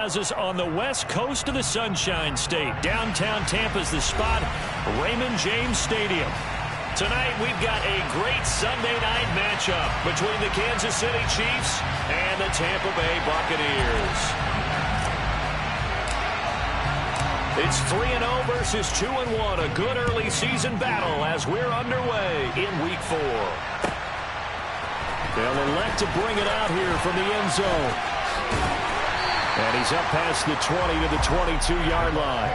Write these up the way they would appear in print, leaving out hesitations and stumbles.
Has us on the west coast of the Sunshine State. Downtown Tampa's the spot, Raymond James Stadium. Tonight we've got a great Sunday night matchup between the Kansas City Chiefs and the Tampa Bay Buccaneers. It's 3-0 versus 2-1, a good early season battle as we're underway in Week 4. They'll elect to bring it out here from the end zone. And he's up past the 20 to the 22-yard line.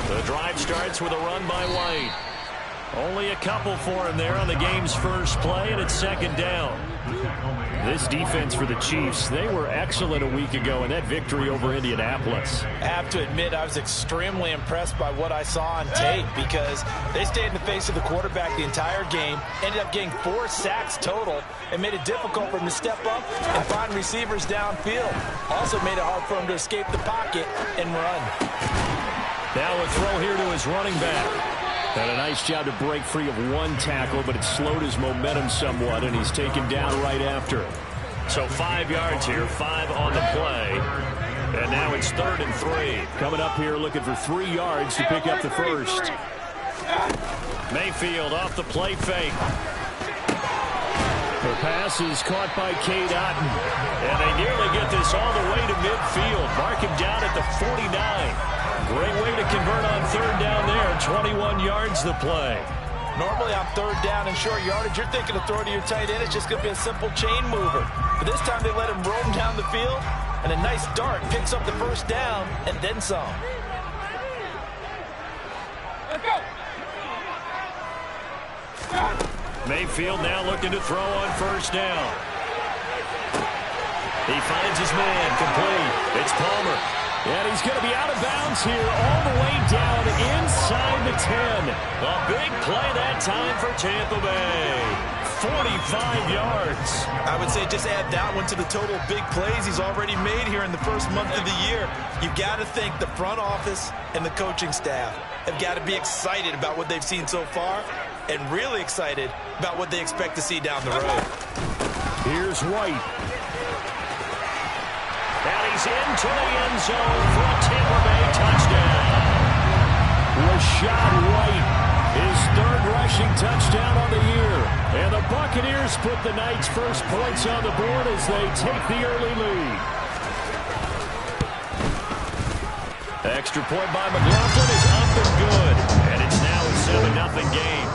The drive starts with a run by White. Only a couple for him there on the game's first play, and it's second down. This defense for the Chiefs, they were excellent a week ago in that victory over Indianapolis. I have to admit, I was extremely impressed by what I saw on tape because they stayed in the face of the quarterback the entire game, ended up getting 4 sacks total, and made it difficult for him to step up and find receivers downfield. Also made it hard for him to escape the pocket and run. Now a throw here to his running back. Had a nice job to break free of one tackle, but it slowed his momentum somewhat, and he's taken down right after. So 5 yards here, 5 on the play. And now it's 3rd and 3. Coming up here looking for 3 yards to pick up the first. Mayfield off the play fake. The pass is caught by Cade Otton. And they nearly get this all the way to midfield. Mark him down at the 49. Great way to convert on 3rd down there. 21 yards the play. Normally on 3rd down and short yardage, you're thinking of throw to your tight end. It's just going to be a simple chain mover. But this time they let him roam down the field, and a nice dart picks up the first down and then some. Let's go. Mayfield now looking to throw on 1st down. He finds his man complete. It's Palmer. And he's going to be out of bounds here all the way down inside the 10. A big play that time for Tampa Bay. 45 yards. I would say just add that one to the total big plays he's already made here in the first month of the year. You've got to think the front office and the coaching staff have got to be excited about what they've seen so far and really excited about what they expect to see down the road. Here's White. And he's into the end zone for a Tampa Bay touchdown. Rashad White, his 3rd rushing touchdown on the year. And the Buccaneers put the night's first points on the board as they take the early lead. Extra point by McLaughlin is up and good. And it's now a 7-0 game.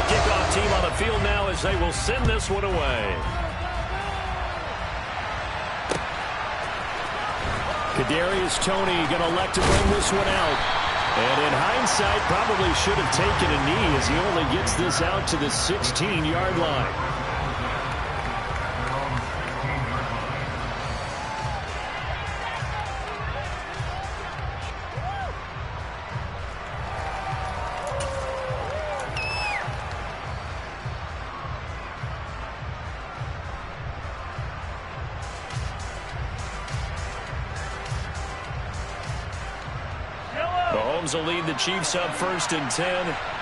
Kickoff team on the field now as they will send this one away. Kadarius Toney going to elect to bring this one out. And in hindsight, probably should have taken a knee as he only gets this out to the 16-yard line. Mahomes will lead the Chiefs up 1st and 10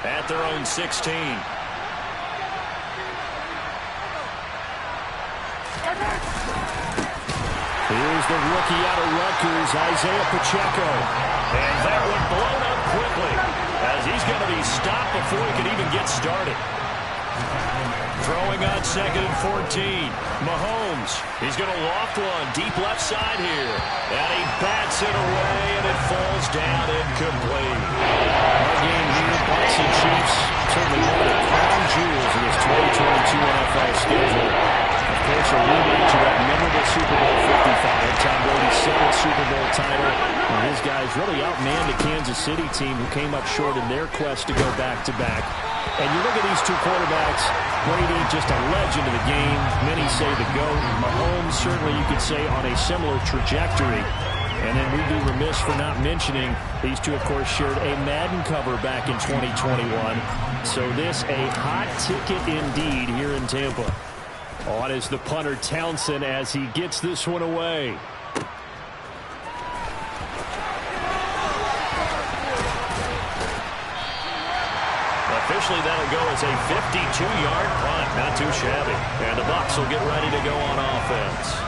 at their own 16. Here's the rookie out of Rutgers, Isaiah Pacheco. And that one blown up quickly as he's going to be stopped before he can even get started. Throwing on 2nd and 14. Mahomes, he's going to loft one deep left side here. And he bats it away, and it falls down incomplete. Our game here, Bucs and Chiefs, certainly one of the crown jewels of this 2022 NFL schedule. Of course, a rematch of that memorable Super Bowl 54. Tom Brady's second Super Bowl title. And his guys really outmanned the Kansas City team who came up short in their quest to go back-to-back. And you look at these two quarterbacks, Brady just a legend of the game. Many say the GOAT. Mahomes certainly you could say on a similar trajectory. And then we'd be remiss for not mentioning these two, of course, shared a Madden cover back in 2021. So this a hot ticket indeed here in Tampa. On is the punter Townsend as he gets this one away. Officially, that'll go as a 52-yard punt. Not too shabby. And the Bucs will get ready to go on offense.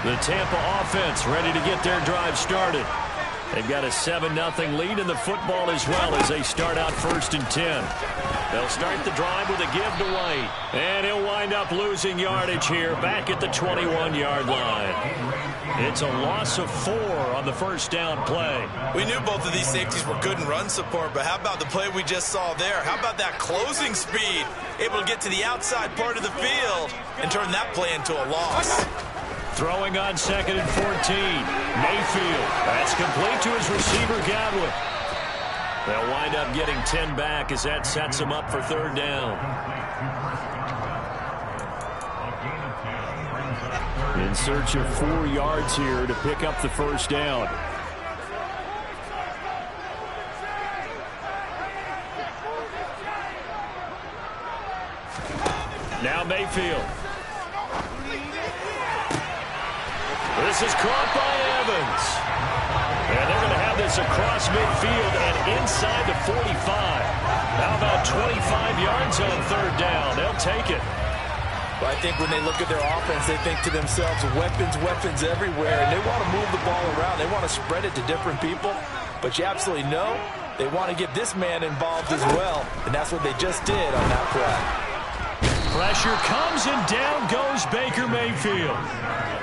The Tampa offense ready to get their drive started. They've got a 7-0 lead in the football as well as they start out 1st and 10. They'll start the drive with a give to White. And he'll wind up losing yardage here back at the 21-yard line. It's a loss of 4 on the first down play. We knew both of these safeties were good in run support, but how about the play we just saw there? How about that closing speed? Able to get to the outside part of the field and turn that play into a loss. Throwing on 2nd and 14. Mayfield. That's complete to his receiver, Godwin. They'll wind up getting 10 back as that sets them up for 3rd down. In search of 4 yards here to pick up the first down. Now Mayfield. This is caught by Evans. And they're going to have this across midfield and inside the 45. How about 25 yards on 3rd down? They'll take it. But I think when they look at their offense, they think to themselves, weapons everywhere. And they want to move the ball around. They want to spread it to different people. But you absolutely know they want to get this man involved as well. And that's what they just did on that play. Pressure comes and down goes Baker Mayfield.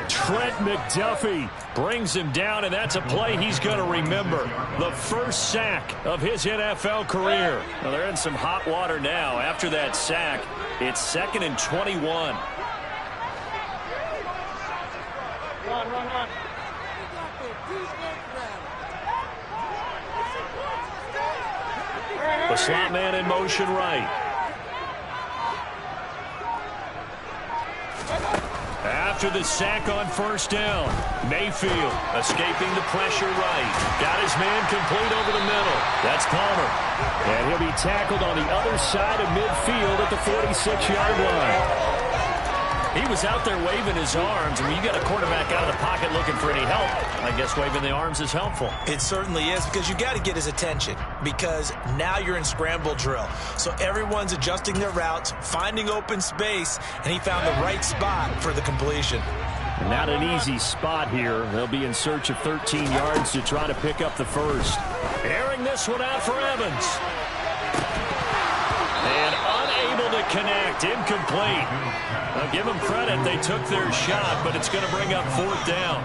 Trent McDuffie brings him down, and that's a play he's going to remember. The first sack of his NFL career. Well, they're in some hot water now. After that sack, it's 2nd and 21. Run. The slot man in motion right. After the sack on 1st down, Mayfield escaping the pressure right. Got his man complete over the middle. That's Palmer. And he'll be tackled on the other side of midfield at the 46-yard line. He was out there waving his arms. I mean, you got a quarterback out of the pocket looking for any help. I guess waving the arms is helpful. It certainly is, because you got to get his attention, because now you're in scramble drill. So everyone's adjusting their routes, finding open space, and he found the right spot for the completion. Not an easy spot here. They'll be in search of 13 yards to try to pick up the first. Airing this one out for Evans. And unable to connect. Incomplete. I'll give them credit. They took their shot, but it's going to bring up 4th down.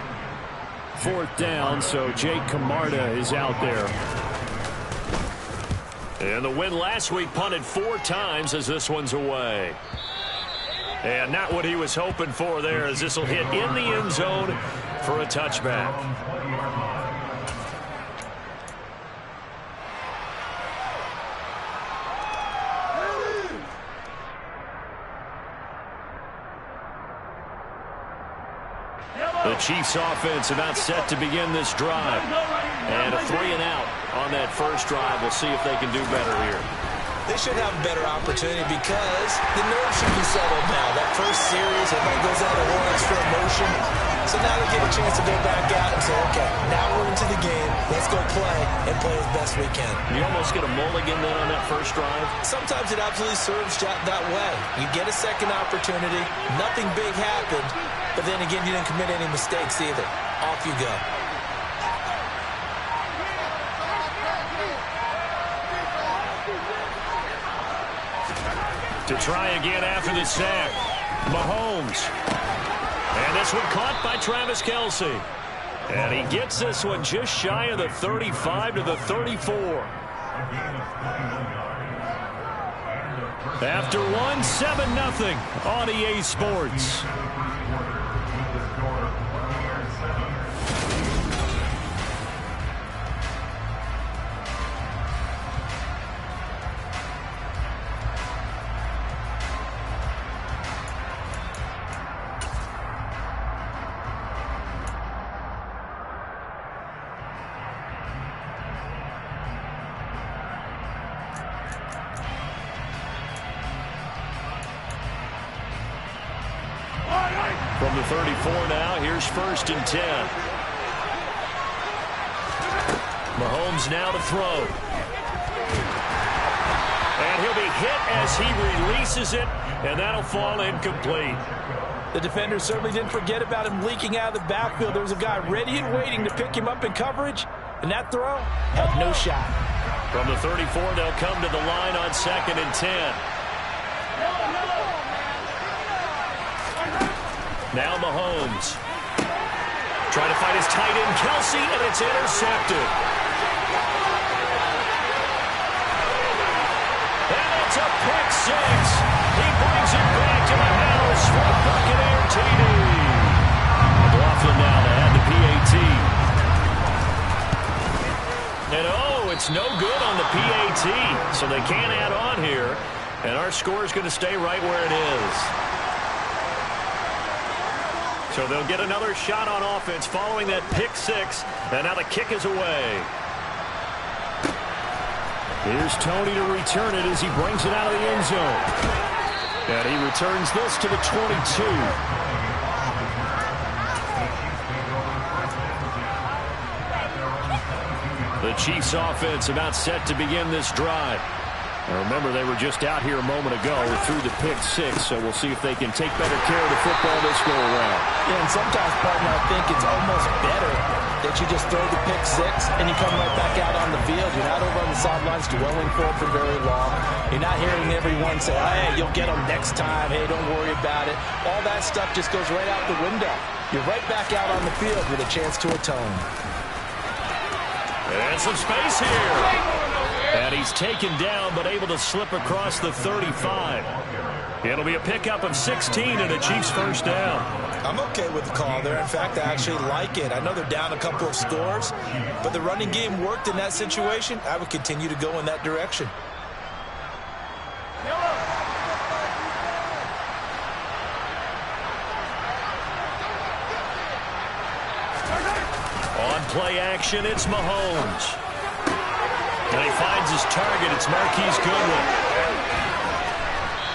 4th down, so Jake Camarda is out there. And the win last week punted 4 times as this one's away. And not what he was hoping for there, as this will hit in the end zone for a touchback. The Chiefs offense about set to begin this drive. And a 3 and out on that first drive. We'll see if they can do better here. They should have a better opportunity because the nerves should be settled now. That first series, everybody goes out of one extra emotion. So now they get a chance to go back out and say, okay, now we're into the game. Let's go play and play as best we can. You almost get a mulligan then on that first drive? Sometimes it absolutely serves that way. You get a second opportunity. Nothing big happened. But then again, you didn't commit any mistakes either. Off you go. To try again after the sack. Mahomes. And this one caught by Travis Kelce. And he gets this one just shy of the 35 to the 34. After one, 7-0 on EA Sports. From the 34 now, here's 1st and 10. Mahomes now to throw. And he'll be hit as he releases it, and that'll fall incomplete. The defender certainly didn't forget about him leaking out of the backfield. There was a guy ready and waiting to pick him up in coverage, and that throw had no shot. From the 34, they'll come to the line on 2nd and 10. Now Mahomes. Trying to find his tight end, Kelsey, and it's intercepted. And it's a pick six. He brings it back to the house for a Buccaneer TD. McLaughlin now to add the PAT. And oh, it's no good on the PAT, so they can't add on here. And our score is going to stay right where it is. So they'll get another shot on offense following that pick six. And now the kick is away. Here's Tony to return it as he brings it out of the end zone. And he returns this to the 22. The Chiefs offense about set to begin this drive. Now remember, they were just out here a moment ago through the pick six, so we'll see if they can take better care of the football this go around. Yeah, and sometimes, partner, I think it's almost better that you just throw the pick six and you come right back out on the field. You're not over on the sidelines dwelling for it for very long. You're not hearing everyone say, hey, you'll get them next time. Hey, don't worry about it. All that stuff just goes right out the window. You're right back out on the field with a chance to atone. And some space here. And he's taken down, but able to slip across the 35. It'll be a pickup of 16 and a Chiefs first down. I'm okay with the call there. In fact, I actually like it. I know they're down a couple of scores, but the running game worked in that situation. I would continue to go in that direction. On play action, it's Mahomes. And he finds his target. It's Marquise Goodwin.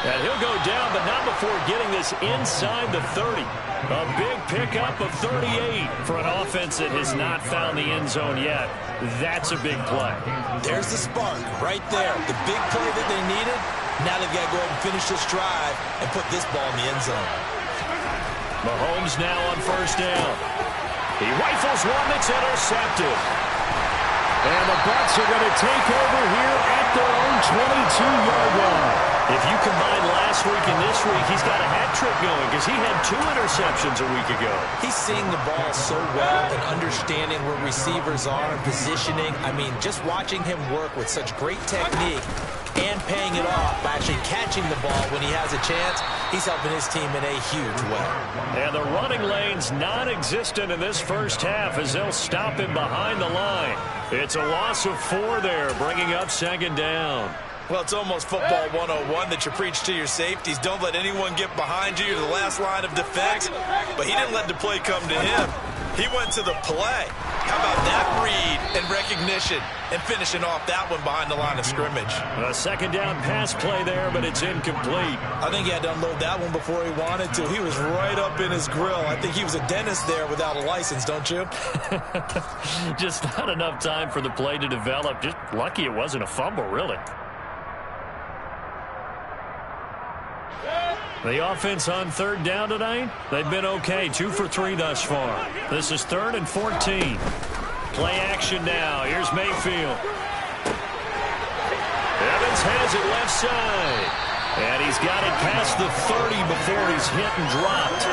And he'll go down, but not before getting this inside the 30. A big pickup of 38 for an offense that has not found the end zone yet. That's a big play. There's the spark right there. The big play that they needed. Now they've got to go ahead and finish this drive and put this ball in the end zone. Mahomes now on first down. He rifles one that's intercepted. And the Bucs are going to take over here at their own 22-yard line. If you combine last week and this week, he's got a hat trick going because he had 2 interceptions a week ago. He's seeing the ball so well and understanding where receivers are and positioning. I mean, just watching him work with such great technique and paying it off by actually catching the ball when he has a chance, he's helping his team in a huge way. And the running lane's non-existent in this first half as they'll stop him behind the line. It's a loss of 4 there, bringing up second down. Well, it's almost football 101 that you preach to your safeties. Don't let anyone get behind you. You're the last line of defense. But he didn't let the play come to him. He went to the play. How about that read and recognition and finishing off that one behind the line of scrimmage? A second down pass play there, but it's incomplete. I think he had to unload that one before he wanted to. He was right up in his grill. I think he was a dentist there without a license, don't you? Just not enough time for the play to develop. Just lucky it wasn't a fumble, really. The offense on third down tonight, they've been okay. 2 for 3 thus far. This is 3rd and 14. Play action now. Here's Mayfield. Evans has it left side. And he's got it past the 30 before he's hit and dropped.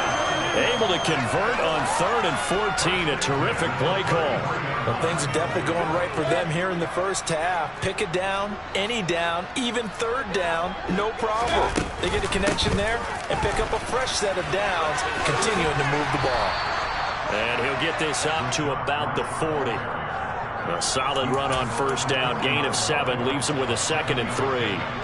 Able to convert on 3rd and 14. A terrific play call. Well, things are definitely going right for them here in the first half. Pick a down, any down, even 3rd down, no problem. They get a connection there and pick up a fresh set of downs, continuing to move the ball. And he'll get this up to about the 40. A solid run on 1st down. Gain of 7 leaves him with a 2nd and 3.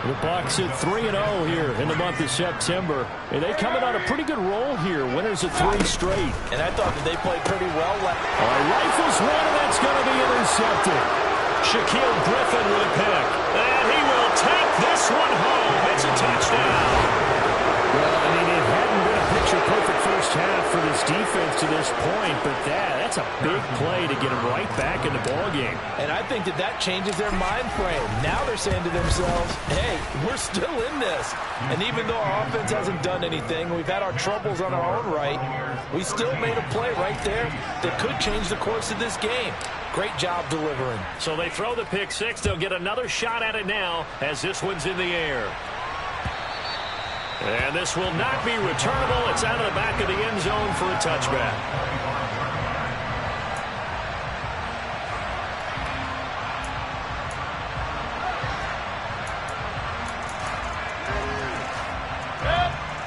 The Bucs at 3-0 here in the month of September. And they coming on a pretty good roll here. Winners of 3 straight. And I thought that they played pretty well. Rifles one, and that's going to be intercepted. Shaquille Griffin with a pick. And he will take this one home. It's a touchdown. Well, I mean, it hadn't been a picture-perfect first half for this defense to this point, but that's a big play to get them right back in the ballgame. And I think that changes their mind frame. Now they're saying to themselves, hey, we're still in this. And even though our offense hasn't done anything, we've had our troubles on our own right, we still made a play right there that could change the course of this game. Great job delivering. So they throw the pick 6. They'll get another shot at it now as this one's in the air. And this will not be returnable. It's out of the back of the end zone for a touchback.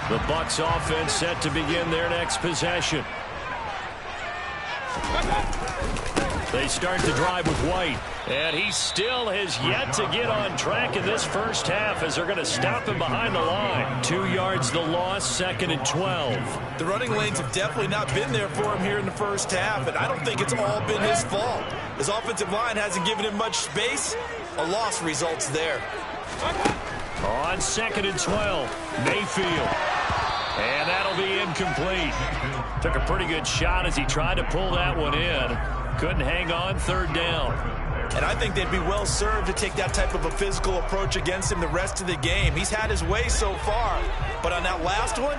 The Bucs offense set to begin their next possession. They start the drive with White. And he still has yet to get on track in this first half as they're going to stop him behind the line. 2 yards the loss, 2nd and 12. The running lanes have definitely not been there for him here in the first half, and I don't think it's all been his fault. His offensive line hasn't given him much space. A loss results there. On 2nd and 12, Mayfield. And that'll be incomplete. Took a pretty good shot as he tried to pull that one in. Couldn't hang on, 3rd down. And I think they'd be well served to take that type of a physical approach against him the rest of the game. He's had his way so far, but on that last one,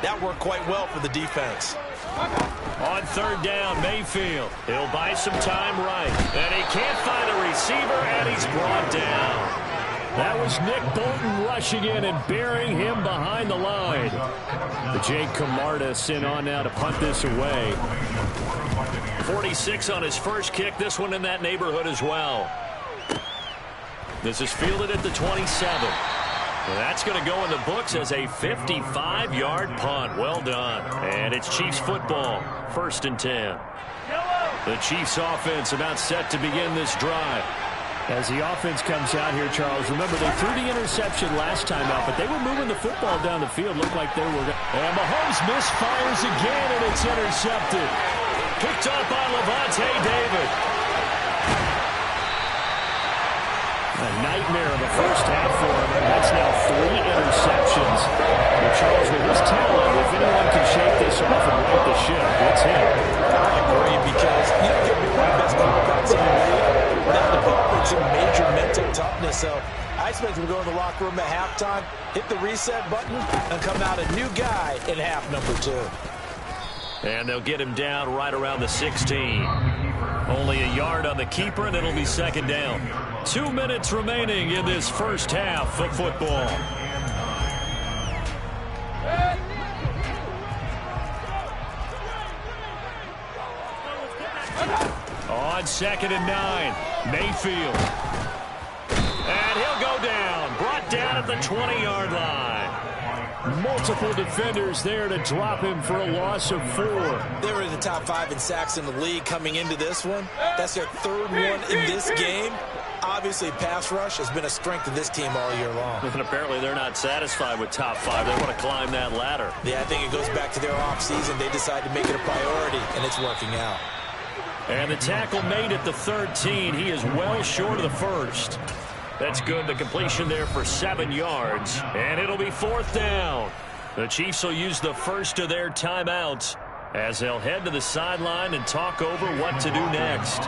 that worked quite well for the defense. On 3rd down, Mayfield. He'll buy some time right. And he can't find a receiver, and he's brought down. That was Nick Bolton rushing in and burying him behind the line. The Jake Camarda sent on now to punt this away. 46 on his first kick. This one in that neighborhood as well. This is fielded at the 27. That's going to go in the books as a 55-yard punt. Well done. And it's Chiefs football. 1st and 10. The Chiefs offense about set to begin this drive. As the offense comes out here, Charles, remember they threw the interception last time out, but they were moving the football down the field. Looked like they were. And Mahomes misfires again, and it's intercepted. Picked up by Wh0aTV David. A nightmare of a first half for him, and that's now 3 interceptions. But Charles, with his talent, if anyone can shake this off and right the ship, it's him. I agree, because you don't get one of the best quarterbacks in the league without developing some major mental toughness. So I expect him to go in the locker room at halftime, hit the reset button, and come out a new guy in half number 2. And they'll get him down right around the 16. Only a yard on the keeper, and it'll be 2nd down. 2 minutes remaining in this first half of football. On 2nd and 9, Mayfield. And he'll go down. Brought down at the 20-yard line. Multiple defenders there to drop him for a loss of 4. They were in the top 5 in sacks in the league coming into this one. That's their 3rd one in this game. Obviously, pass rush has been a strength of this team all year long. And apparently they're not satisfied with top 5. They want to climb that ladder. Yeah, I think it goes back to their offseason. They decided to make it a priority, and it's working out. And the tackle made at the 13. He is well short of the first. That's good. The completion there for 7 yards. And it'll be 4th down. The Chiefs will use the first of their timeouts as they'll head to the sideline and talk over what to do next.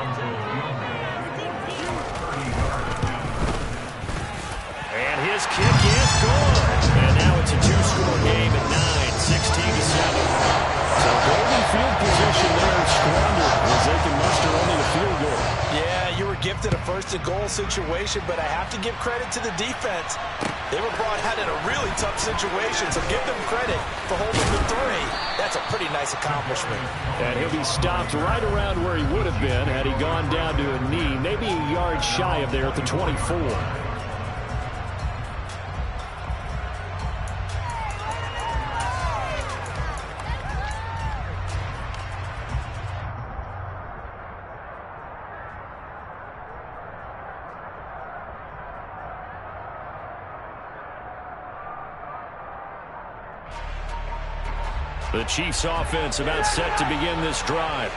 And his kick is good. And now it's a 2-score game at 9, 16-7. So golden field position there squandered as they can muster only a field goal. Yeah, you were gifted a 1st-and-goal situation, but I have to give credit to the defense. They were brought out in a really tough situation, so give them credit for holding the 3. That's a pretty nice accomplishment. And he'll be stopped right around where he would have been had he gone down to a knee, maybe a yard shy of there at the 24. The Chiefs offense about set to begin this drive.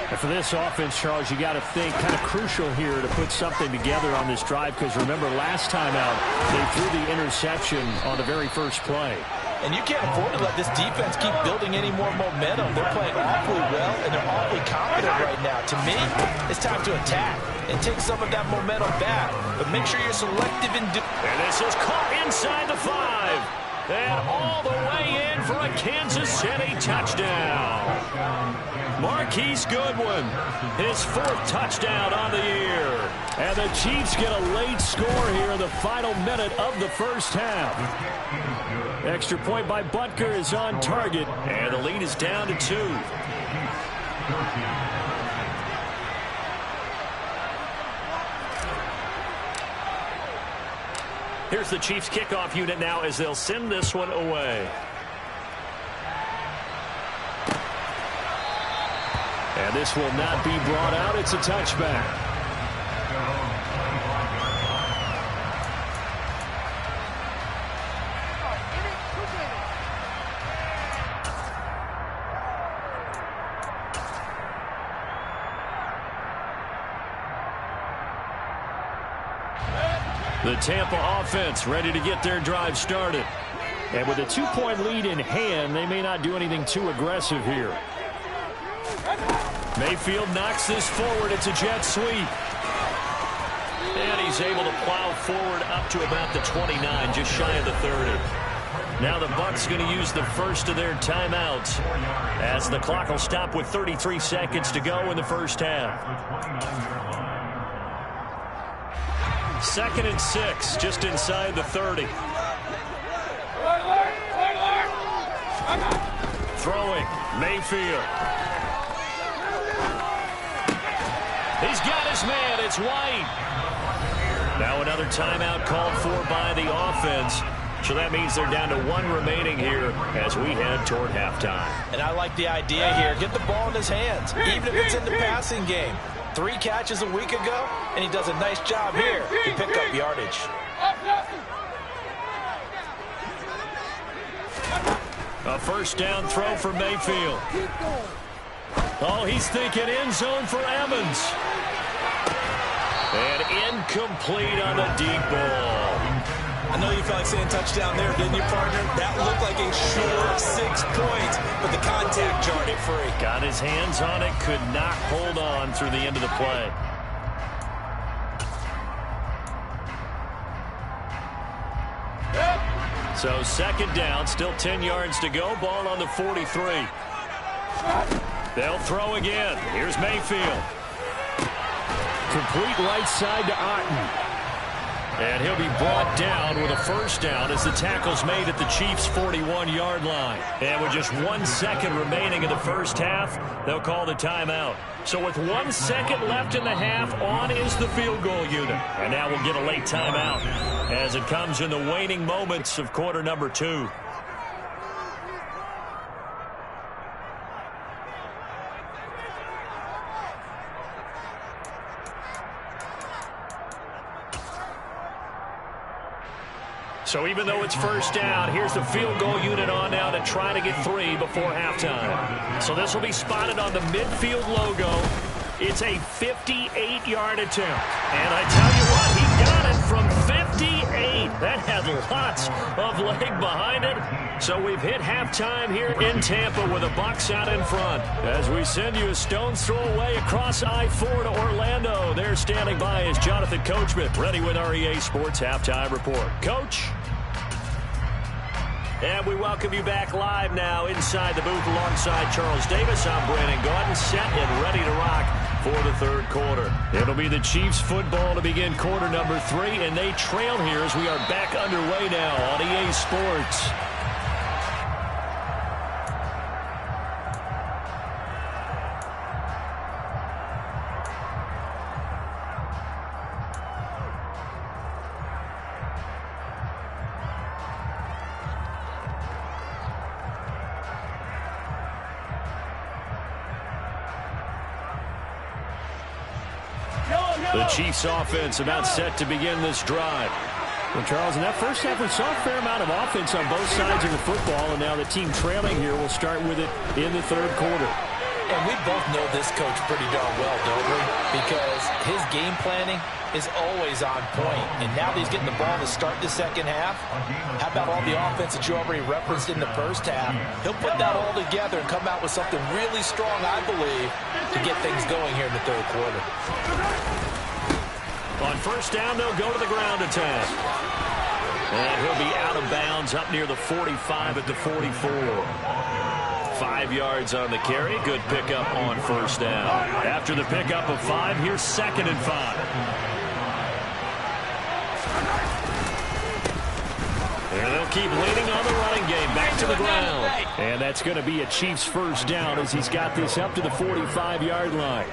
And for this offense, Charles, you got to think kind of crucial here to put something together on this drive, because remember last time out they threw the interception on the very first play. And you can't afford to let this defense keep building any more momentum. They're playing awfully well, and they're awfully confident right now. To me, it's time to attack and take some of that momentum back. But make sure you're selective in doing. And this is caught inside the 5. And all the way in for a Kansas City touchdown. Marquise Goodwin, his 4th touchdown on the year. And the Chiefs get a late score here in the final minute of the first half. Extra point by Butker is on target, and the lead is down to 2. Here's the Chiefs kickoff unit now as they'll send this one away. And this will not be brought out. It's a touchback. The Tampa offense ready to get their drive started. And with a 2-point lead in hand, they may not do anything too aggressive here. Mayfield knocks this forward. It's a jet sweep. And he's able to plow forward up to about the 29, just shy of the 30. Now the Bucs going to use the first of their timeouts as the clock will stop with 33 seconds to go in the first half. 2nd and 6, just inside the 30. Throwing, Mayfield. He's got his man, it's White. Now another timeout called for by the offense. So that means they're down to 1 remaining here as we head toward halftime. And I like the idea here. Get the ball in his hands, even if it's in the passing game. 3 catches a week ago, and he does a nice job here to pick up yardage. A first down throw for Mayfield. Oh, he's thinking end zone for Evans. And incomplete on the deep ball. I know you felt like saying touchdown there, didn't you, partner? That looked like a short 6 points, but the contact jarred it free. Got his hands on it, could not hold on through the end of the play. So 2nd down, still 10 yards to go, ball on the 43. They'll throw again. Here's Mayfield. Complete right side to Otten. And he'll be brought down with a first down as the tackle's made at the Chiefs' 41-yard line. And with just 1 second remaining in the first half, they'll call the timeout. So with 1 second left in the half, on is the field goal unit. And now we'll get a late timeout as it comes in the waning moments of quarter number 2. So even though it's first down, here's the field goal unit on now to try to get 3 before halftime. So this will be spotted on the midfield logo. It's a 58-yard attempt. And I tell you what, he got it from 58. That had lots of leg behind it. So we've hit halftime here in Tampa with the Bucs out in front. As we send you a stone's throw away across I-4 to Orlando. There standing by is Jonathan Coachman, ready with our EA Sports Halftime Report. Coach? And we welcome you back live now inside the booth alongside Charles Davis. I'm Brandon Gaudin, set and ready to rock for the third quarter. It'll be the Chiefs football to begin quarter number 3, and they trail here as we are back underway now on EA Sports. The Chiefs offense about set to begin this drive. Well, Charles, in that first half, we saw a fair amount of offense on both sides of the football, and now the team trailing here will start with it in the third quarter. And we both know this coach pretty darn well, don't we? Because his game planning is always on point. And now that he's getting the ball to start the second half, how about all the offense that you already referenced in the first half? He'll put that all together and come out with something really strong, I believe, to get things going here in the third quarter. On first down, they'll go to the ground attack. And he'll be out of bounds up near the 45 at the 44. 5 yards on the carry. Good pickup on first down. After the pickup of 5, here's 2nd and 5. And they'll keep leaning on the running game back to the ground. And that's going to be a Chiefs first down as he's got this up to the 45-yard line.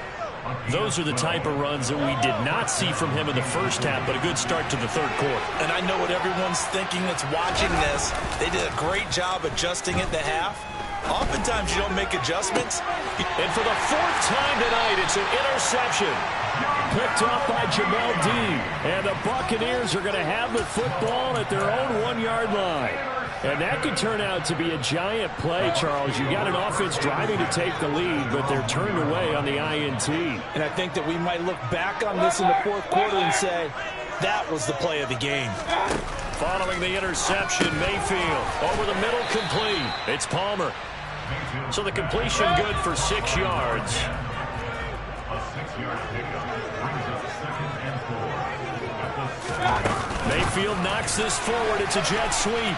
Those are the type of runs that we did not see from him in the first half, but a good start to the third quarter. And I know what everyone's thinking that's watching this. They did a great job adjusting at the half. Oftentimes you don't make adjustments. And for the 4th time tonight, it's an interception. Picked off by Jamel Dean. And the Buccaneers are going to have the football at their own 1-yard line. And that could turn out to be a giant play, Charles. You got an offense driving to take the lead, but they're turned away on the INT. And I think that we might look back on this in the fourth quarter and say, that was the play of the game. Following the interception, Mayfield over the middle, complete. It's Palmer. So the completion good for 6 yards. Mayfield knocks this forward. It's a jet sweep.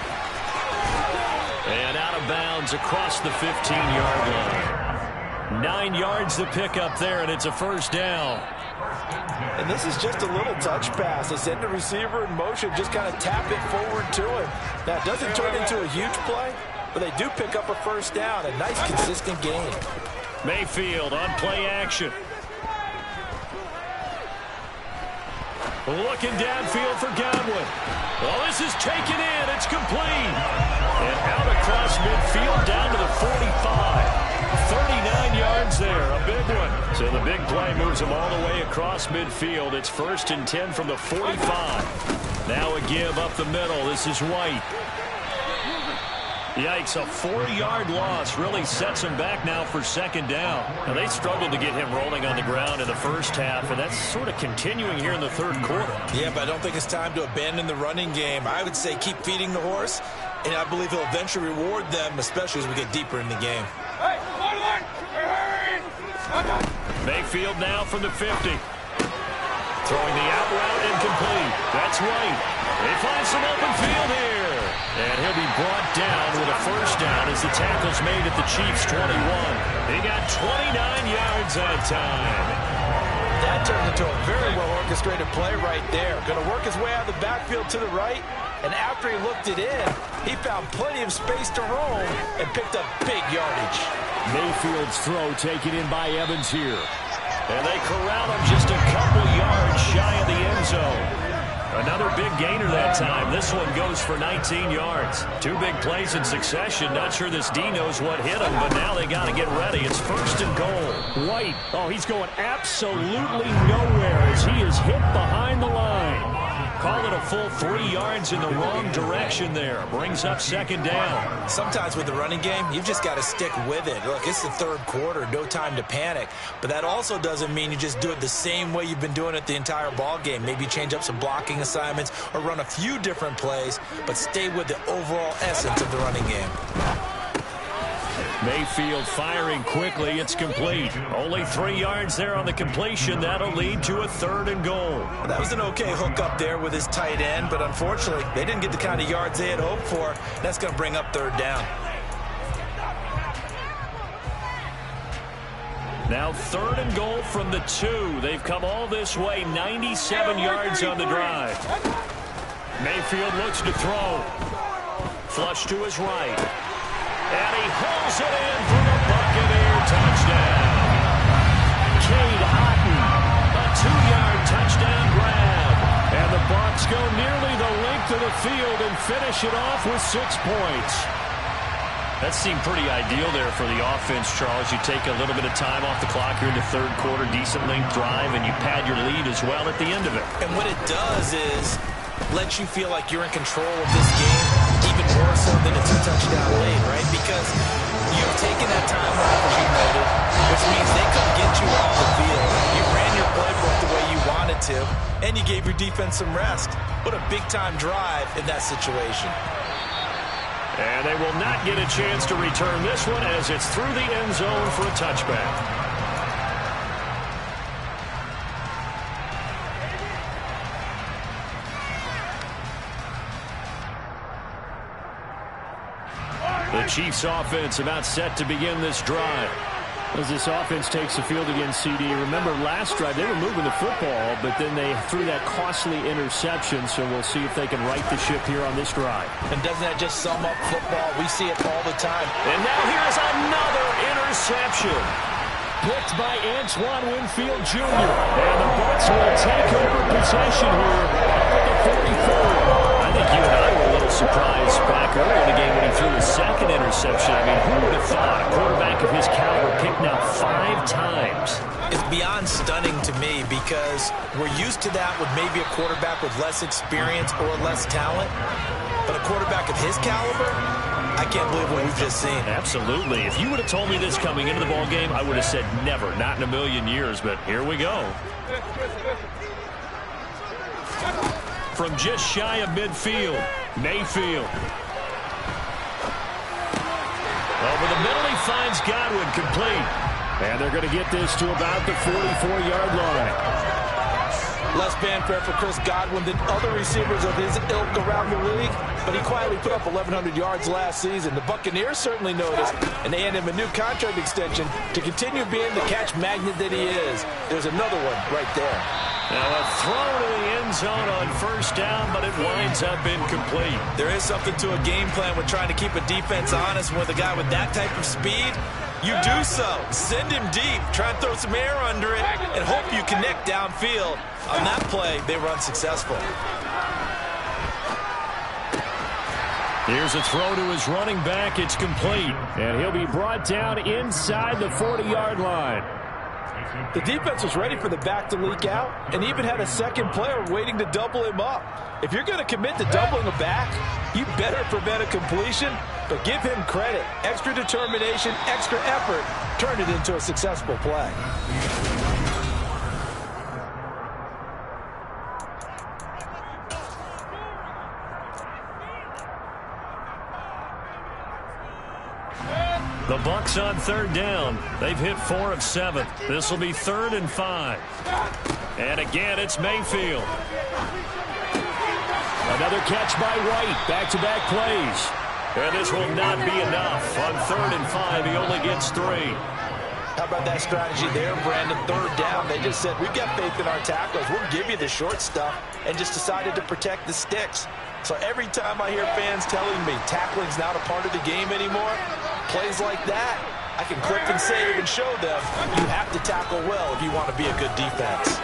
And out of bounds across the 15-yard line. 9 yards to pick up there, and it's a first down. And this is just a little touch pass. They send the receiver in motion, just kind of tap it forward to him. Now, it doesn't turn into a huge play, but they do pick up a first down. A nice, consistent game. Mayfield on play action. Looking downfield for Godwin. Oh, this is taken in. It's complete. And out across midfield down to the 45. 39 yards there, a big one. So the big play moves them all the way across midfield. It's 1st and 10 from the 45. Now a give up the middle. This is White. Yikes, a 4-yard loss really sets him back now for 2nd down. Now, they struggled to get him rolling on the ground in the first half, and that's sort of continuing here in the third quarter. Yeah, but I don't think it's time to abandon the running game. I would say keep feeding the horse, and I believe he'll eventually reward them, especially as we get deeper in the game. Mayfield now from the 50. Throwing the out route incomplete. That's White. They find some open field here. And he'll be brought down with a first down as the tackle's made at the Chiefs' 21. He got 29 yards that time. That turned into a very well-orchestrated play right there. Going to work his way out of the backfield to the right, and after he looked it in, he found plenty of space to roam and picked up big yardage. Mayfield's throw taken in by Evans here. And they corral him just a couple yards shy of the end zone. Another big gainer that time. This one goes for 19 yards. 2 big plays in succession. Not sure this D knows what hit him, but now they got to get ready. It's 1st and goal. White, oh, he's going absolutely nowhere as he is hit behind the line. Call it a full 3 yards in the wrong direction there. Brings up 2nd down. Sometimes with the running game, you've just got to stick with it. Look, it's the third quarter, no time to panic. But that also doesn't mean you just do it the same way you've been doing it the entire ball game. Maybe change up some blocking assignments or run a few different plays, but stay with the overall essence of the running game. Mayfield firing quickly. It's complete. Only 3 yards there on the completion. That'll lead to a 3rd and goal. Well, that was an okay hook up there with his tight end, but unfortunately, they didn't get the kind of yards they had hoped for. That's going to bring up 3rd down. Now 3rd and goal from the 2. They've come all this way, 97 yards on the drive. Mayfield looks to throw. Flush to his right. And he hauls it in for the Buccaneer touchdown. Cade Otton, a 2-yard touchdown grab. And the Bucs go nearly the length of the field and finish it off with 6 points. That seemed pretty ideal there for the offense, Charles. You take a little bit of time off the clock here in the 3rd quarter, decent length drive, and you pad your lead as well at the end of it. And what it does is let you feel like you're in control of this game, even more so than a 2-touchdown lead, right? Because you've taken that time off, as you noted, which means they couldn't get you off the field. You ran your playbook the way you wanted to, and you gave your defense some rest. What a big-time drive in that situation. And they will not get a chance to return this one as it's through the end zone for a touchback. The Chiefs offense about set to begin this drive. As this offense takes the field against CD, remember last drive they were moving the football, but then they threw that costly interception, so we'll see if they can right the ship here on this drive. And doesn't that just sum up football? We see it all the time. And now here's another interception. Picked by Antoine Winfield Jr. And the Bucs will take over possession here at the 44. I think you and I were a little surprised back earlier in the game when he threw the 2nd interception. I mean, who would have thought a quarterback of his caliber picked now 5 times? It's beyond stunning to me because we're used to that with maybe a quarterback with less experience or less talent. But a quarterback of his caliber, I can't believe what we've just seen. Absolutely. If you would have told me this coming into the ball game, I would have said never, not in a million years, but here we go. From just shy of midfield, Mayfield. Over the middle, he finds Godwin complete. And they're going to get this to about the 44-yard line. Less fanfare for Chris Godwin than other receivers of his ilk around the league, but he quietly put up 1,100 yards last season. The Buccaneers certainly noticed, and they hand him a new contract extension to continue being the catch magnet that he is. There's another one right there. Now a throw to the end zone on 1st down, but it winds up incomplete. There is something to a game plan with trying to keep a defense honest. With a guy with that type of speed, you do so. Send him deep. Try and throw some air under it and hope you connect downfield. On that play, they were unsuccessful. Here's a throw to his running back. It's complete. And he'll be brought down inside the 40-yard line. The defense was ready for the back to leak out and even had a second player waiting to double him up. If you're going to commit to doubling a back, you better prevent a completion, but give him credit. Extra determination, extra effort turned it into a successful play. The Bucs on 3rd down. They've hit 4 of 7. This will be 3rd and 5. And again, it's Mayfield. Another catch by White. Back-to-back plays. And this will not be enough. On 3rd and 5, he only gets 3. How about that strategy there, Brandon? 3rd down, they just said, we've got faith in our tackles. We'll give you the short stuff, and just decided to protect the sticks. So every time I hear fans telling me tackling's not a part of the game anymore, plays like that, I can clip and save and show them you have to tackle well if you want to be a good defense.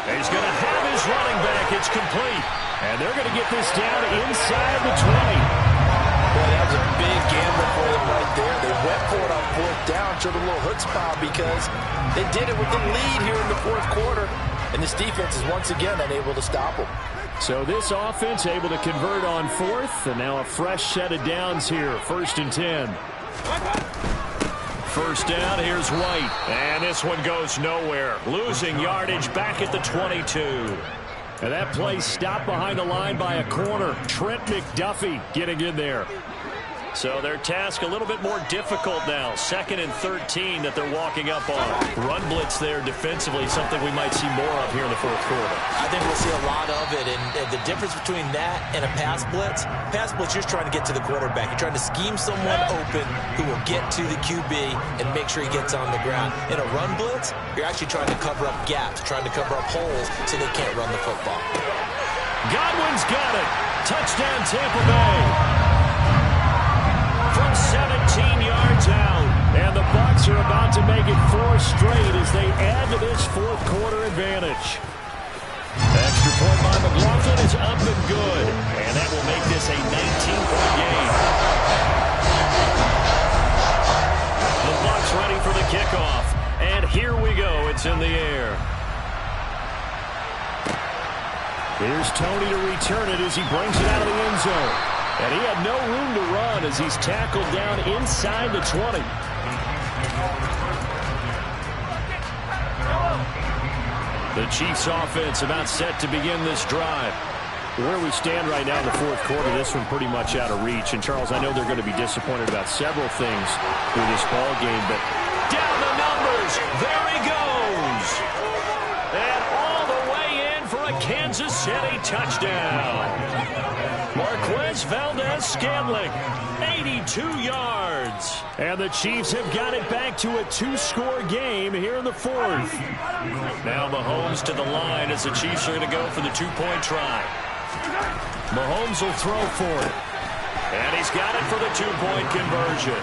He's going to have his running back. It's complete. And they're going to get this down inside the 20. Boy, that was a big gamble for them right there. They went for it on 4th down, showed a little chutzpah because they did it with the lead here in the 4th quarter. And this defense is once again unable to stop them. So this offense able to convert on 4th, and now a fresh set of downs here. 1st and 10. 1st down, here's White. And this one goes nowhere. Losing yardage back at the 22. And that play stopped behind the line by a corner. Trent McDuffie getting in there. So their task a little bit more difficult now. 2nd and 13 that they're walking up on. Run blitz there defensively, something we might see more of here in the 4th quarter. I think we'll see a lot of it, and the difference between that and a pass blitz, you're just trying to get to the quarterback. You're trying to scheme someone open who will get to the QB and make sure he gets on the ground. In a run blitz, you're actually trying to cover up gaps, trying to cover up holes so they can't run the football. Godwin's got it. Touchdown, Tampa Bay. From 17 yards out. And the Bucs are about to make it 4 straight as they add to this fourth quarter advantage. Extra point by McLaughlin is up and good. And that will make this a 19-point game. The Bucs ready for the kickoff. And here we go. It's in the air. Here's Tony to return it as he brings it out of the end zone. And he had no room to run as he's tackled down inside the 20. The Chiefs offense about set to begin this drive. Where we stand right now in the fourth quarter, this one pretty much out of reach. And, Charles, I know they're going to be disappointed about several things with this ball game, but down the numbers. There he goes. And all the way in for a Kansas City touchdown. Marquez Valdez-Scantling, 82 yards. And the Chiefs have got it back to a 2-score game here in the fourth. Now Mahomes to the line as the Chiefs are going to go for the 2-point try. Mahomes will throw for it. And he's got it for the 2-point conversion.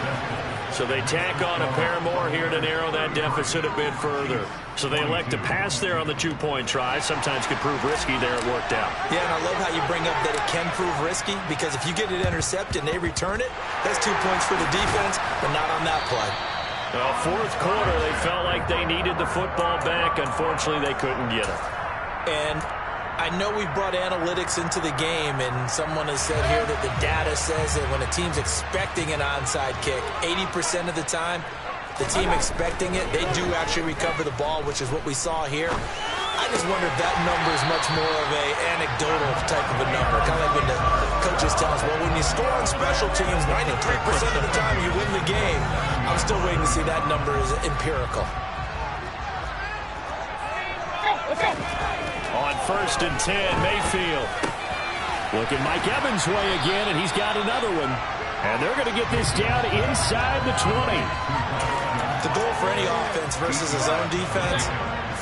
So they tack on a pair more here to narrow that deficit a bit further. So they elect to pass there on the 2-point try. Sometimes could prove risky. There it worked out. Yeah, and I love how you bring up that it can prove risky, because if you get it intercepted and they return it, that's 2 points for the defense, but not on that play. Well, fourth quarter, they felt like they needed the football back. Unfortunately, they couldn't get it. And I know we brought analytics into the game, and someone has said here that the data says that when a team's expecting an onside kick, 80% of the time, the team expecting it, they do actually recover the ball, which is what we saw here. I just wonder if that number is much more of a anecdotal type of a number. Kind of like when the coaches tell us, well, when you score on special teams, 93% of the time you win the game. I'm still waiting to see that number is empirical. On 1st and 10, Mayfield. Looking Mike Evans' way again, and he's got another one. And they're going to get this down inside the 20. The goal for any offense versus a zone defense,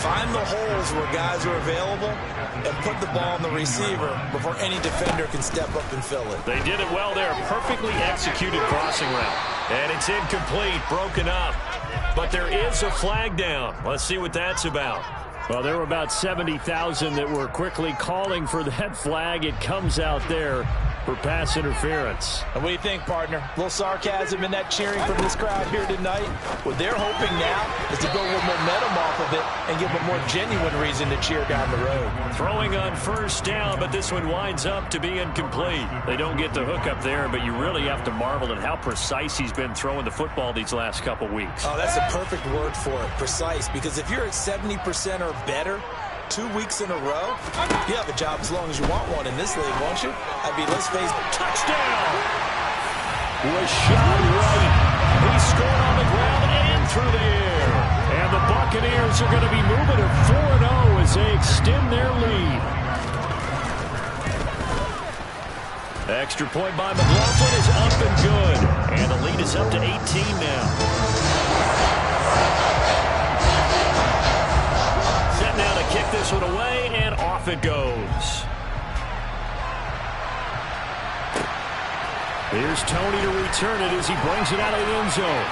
find the holes where guys are available and put the ball on the receiver before any defender can step up and fill it. They did it well there. Perfectly executed crossing route. And it's incomplete, broken up. But there is a flag down. Let's see what that's about. Well, there were about 70,000 that were quickly calling for that flag. It comes out there for pass interference. And what do you think, partner? A little sarcasm in that cheering from this crowd here tonight. What they're hoping now is to build a little momentum off of it and give them a more genuine reason to cheer down the road. Throwing on 1st down, but this one winds up to be incomplete. They don't get the hook up there, but you really have to marvel at how precise he's been throwing the football these last couple weeks. Oh, that's a perfect word for it, precise, because if you're at 70% or better 2 weeks in a row, you have a job as long as you want one in this league, won't you? I mean, let's face it. Touchdown! Rashad White. He scored on the ground and through the air. And the Buccaneers are going to be moving to 4-0 as they extend their lead. Extra point by McLaughlin is up and good. And the lead is up to 18 now. Set now to kick this one away, and off it goes. Here's Tony to return it as he brings it out of the end zone.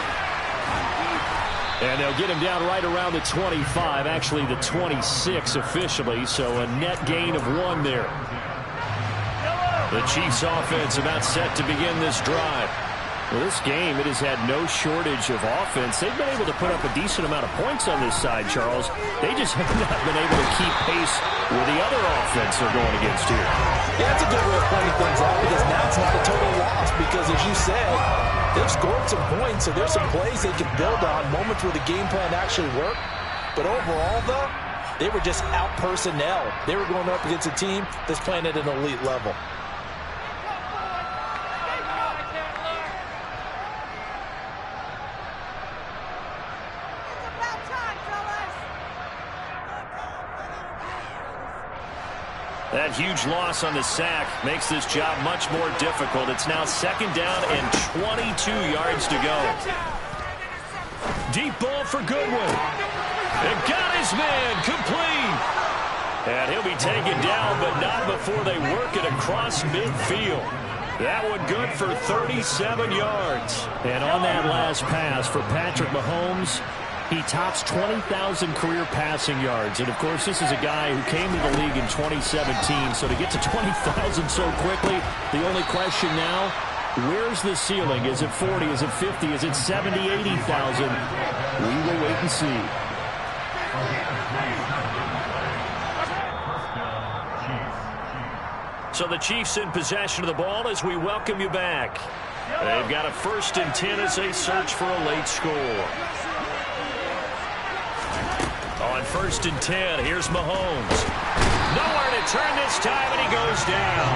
And they'll get him down right around the 25, actually the 26 officially, so a net gain of 1 there. The Chiefs offense about set to begin this drive. Well, this game, it has had no shortage of offense. They've been able to put up a decent amount of points on this side, Charles. They just have not been able to keep pace with the other offense they're going against here. Yeah, that's a good way of pointing things out, because now it's not a total loss, because as you said, they've scored some points, so there's some plays they can build on, moments where the game plan actually worked. But overall, though, they were just out personnel. They were going up against a team that's playing at an elite level. That huge loss on the sack makes this job much more difficult. It's now 2nd down and 22 yards to go. Deep ball for Goodwin. It got his man complete. And he'll be taken down, but not before they work it across midfield. That one good for 37 yards. And on that last pass for Patrick Mahomes, he tops 20,000 career passing yards. And, of course, this is a guy who came to the league in 2017. So to get to 20,000 so quickly, the only question now, where's the ceiling? Is it 40? Is it 50? Is it 70, 80,000? We will wait and see. So the Chiefs in possession of the ball as we welcome you back. They've got a 1st and 10 as they search for a late score. On 1st and 10, here's Mahomes. Nowhere to turn this time, and he goes down.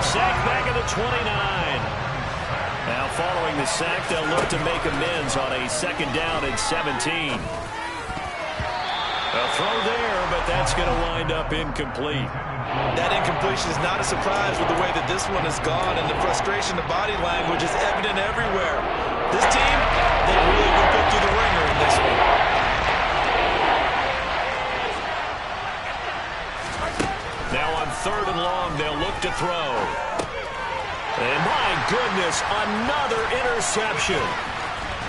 Sacked back at the 29. Now following the sack, they'll look to make amends on a 2nd down and 17. A throw there, but that's going to wind up incomplete. That incompletion is not a surprise with the way that this one has gone, and the frustration, the body language is evident everywhere. This team, they really will put through the ringer in this one. Now on 3rd and long, they'll look to throw. And my goodness, another interception.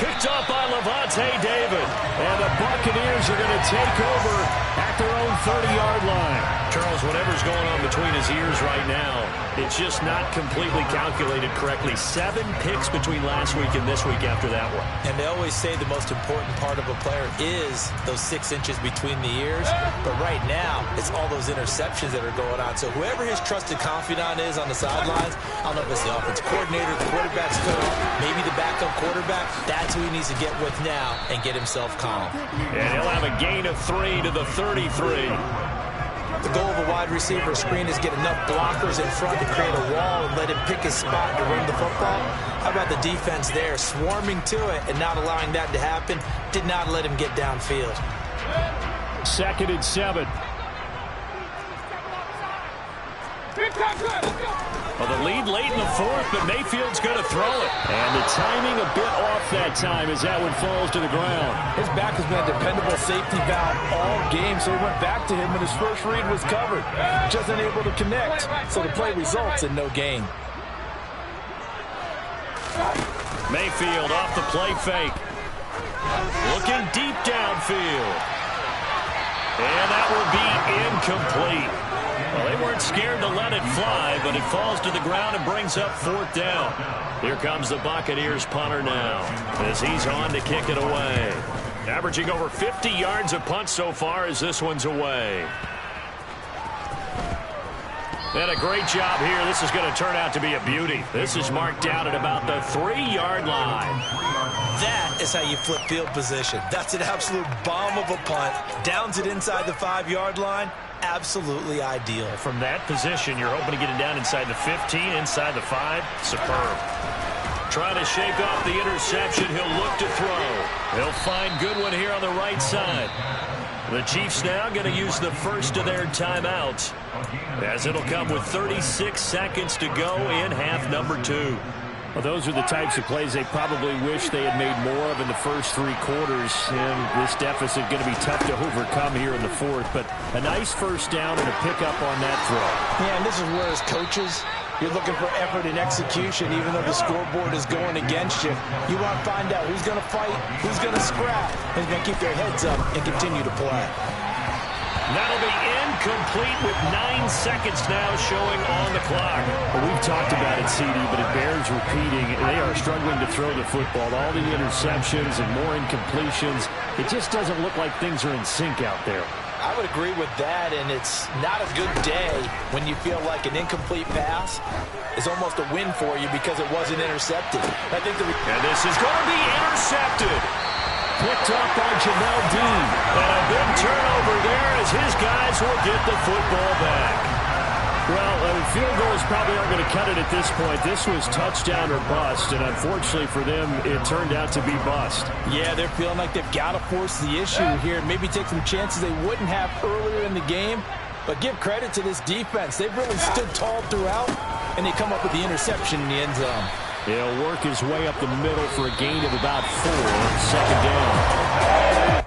Picked up by Wh0aTV. And the Buccaneers are going to take over at their own 30-yard line. Charles, whatever's going on between his ears right now, it's just not completely calculated correctly. 7 picks between last week and this week after that one. And they always say the most important part of a player is those 6 inches between the ears. But right now, it's all those interceptions that are going on. So whoever his trusted confidant is on the sidelines, I don't know if it's the offense coordinator, the quarterback's coach, maybe the backup quarterback, that's who he needs to get with now and get himself calm. And he'll have a gain of 3 to the 33. The goal of a wide receiver screen is get enough blockers in front to create a wall and let him pick his spot to run the football. How about the defense there, swarming to it and not allowing that to happen? Did not let him get downfield. 2nd and 7. Well, the lead late in the 4th, but Mayfield's going to throw it. And the timing a bit off that time as that one falls to the ground. His back has been a dependable safety valve all game, so he went back to him when his first read was covered. Just unable to connect, so the play results in no gain. Mayfield off the play fake. Looking deep downfield. And that will be incomplete. Well, they weren't scared to let it fly, but it falls to the ground and brings up 4th down. Here comes the Buccaneers punter now as he's on to kick it away. Averaging over 50 yards a punt so far as this one's away. And a great job here. This is going to turn out to be a beauty. This is marked down at about the 3-yard line. That is how you flip field position. That's an absolute bomb of a punt. Downs it inside the 5-yard line. Absolutely ideal. From that position, you're hoping to get it down inside the 15, inside the 5. Superb. Trying to shake off the interception. He'll look to throw. He'll find Goodwin here on the right side. The Chiefs now going to use the first of their timeouts, as it'll come with 36 seconds to go in half number 2. Well, those are the types of plays they probably wish they had made more of in the first 3 quarters. And this deficit going to be tough to overcome here in the 4th. But a nice first down and a pickup on that throw. Yeah, and this is where as coaches, you're looking for effort and execution, even though the scoreboard is going against you. You want to find out who's going to fight, who's going to scrap, and who's going to keep their heads up and continue to play. That'll be incomplete with 9 seconds now showing on the clock. Well, we've talked about it, CD, but it bears repeating. They are struggling to throw the football. All the interceptions and more incompletions. It just doesn't look like things are in sync out there. I would agree with that, and it's not a good day when you feel like an incomplete pass is almost a win for you because it wasn't intercepted. I think and this is going to be intercepted. Picked up by Jamel Dean. And a big turnover there as his guys will get the football back. Well, field goals probably aren't going to cut it at this point. This was touchdown or bust, and unfortunately for them, it turned out to be bust. Yeah, they're feeling like they've got to force the issue here and maybe take some chances they wouldn't have earlier in the game. But give credit to this defense. They've really stood tall throughout, and they come up with the interception in the end zone. He'll work his way up the middle for a gain of about 4. Second down.